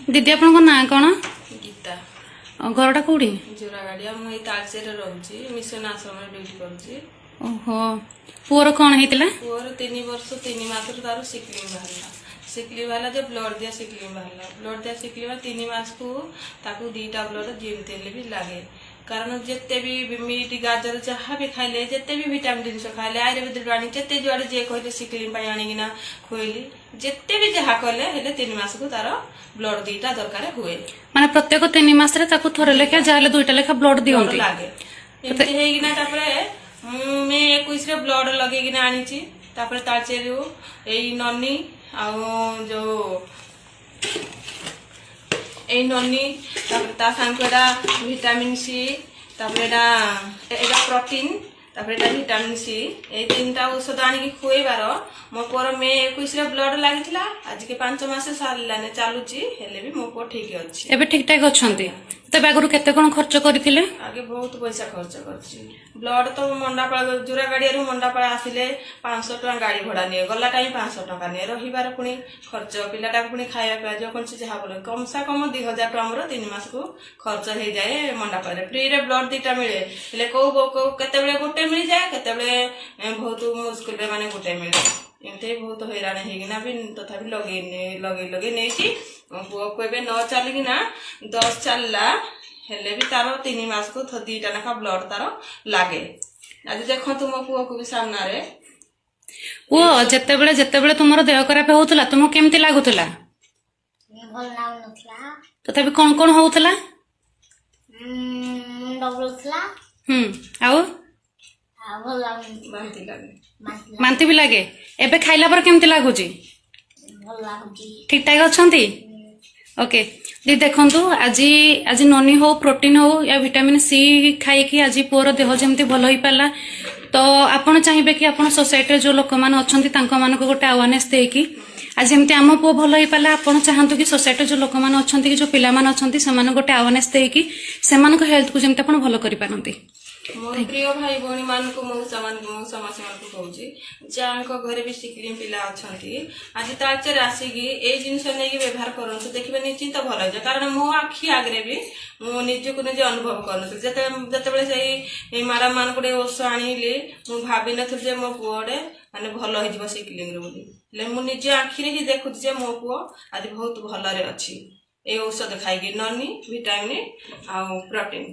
दीदी आपण ना कौन गीता घरटा कौड़ी जोरागाड़िया मुझे तालचेर रोचे मिशन आश्रम ड्यूटी करुच्ची। ओहो पुअर कौन होता पुअर 3 वर्ष 3 मास तार सिकलिंग बाहर सिकली बाहर जो ब्लड दिया सिकलिंग बाहर ब्लड दिया सिकली 3 मास को ताकू 2टा ब्लड जेमती भी लगे कारण जिते भी मीट गाजर जहाँ भी खाइले जिते भी विटामिन जिनस खाइले आयुर्वेदिक आनी जिते जुआड़े जे कहले सिकलिंग आनिकिना खुएली जिते भी जहाँ कले 3 मास को तार ब्लड 2टा दरकार हुए माने प्रत्येक 3 मास रे ताकू थोरे लेखा जाले 2टा लेखा ब्लड दियंती लागे एमती हेगिना तापरे मैं 21 रे ब्लड लगेगिना आनीची तापरे तालचेरु एई नन्नी आ जो এই ননি তারপরে তা সাংকেটা ভিটামিন সি তারপরে এটা প্রোটিন তারপরে এটা ভিটামিন সি এই 3টা ঔষধ আনিকি খুইবার মো পুর মে 21 রে ব্লড লাগিଥିଲା আজকে 5 মাস সারলানে চালুची হেলে भी মো পুর ঠিক ଅଛି ଏବେ ଠିକ ଠାକ ଅଛନ୍ତି तब आगु केते कोन खर्च करथिले आगे बहुत पैसा खर्च करछि ब्लड तो मंडापाळ जोरागाड़िया रु मंडापाळ आसिले 500 टका गाड़ी भड़ा निए गला टाइम 500 टका निए रहिबार पुनी खर्च पिलाटा पुनी खाया पिया जो कोन से जहा बोले कम से कम 2000 टका हमरो 3 मास को खर्च हे जाए मंडापाळ फ्री रे ब्लड 2टा मिले ले को केते बेले गोटे मिल जाए केते बेले बहुत मुश्किल बे माने गोटे मिले एमते बहुत हैरान हेगिना भी तथापि लगे नेछि पुओ को एबे न चलिकिना 10 चलला हेले भी तार 3 मास को 2टा नखा ब्लड तार लागे आज देखो तुम पुओ को भी सामना रे ओ जत्ते बेले तुमरो देह खराब होतला तुमको केमती लागुतला भल लागुनथला तथापि कोन कोन होतला डबलथला आउ भल लागुन बांती लागे मानती भी लागे एबे खाइला पर केमती लागुची भल लागुची ठीक ठाक अछंती ओके दी देखंतु आज आज ननी हो प्रोटीन हो या विटामिन सी खाई कि आज पुअर देह जमती भल होई पाला तो आपण चाहिए कि आपण सोसाइटी रे जो लोक मान अछंती तांको मान को गोटे अवेयरनेस दे कि आज जमती आम पुओ भल होई पाला आपण चाहंतु कि सोसाइटी जो लोक मान अछंती कि जो पिला मान अछंती से मान गोटे अवेयरनेस दे कि से मान को हेल्थ को जमती आपण भल करि पारंती मोर प्रिय भाई भौणी मान को मौसा मान को कहूची जांको घरे भी सिकलिंग पिला अछंती आज तालचेर आसीगी ए जिंस नै व्यवहार करन देखिबे निश्चित भल हो कारण मो आखी आगरे भी मो निज को निज अनुभव करन जते बेले सही मारा मान को ओष आनिले मो भाबी नथि जे मो पुओडे माने भल होई जिवो सिकलिंग रे बोली ले मो निज आखी रे देखु जे मो पुओ आज बहुत भल रे अछि ए औषध खाइगी ननी विटामिन आ प्रोटीन।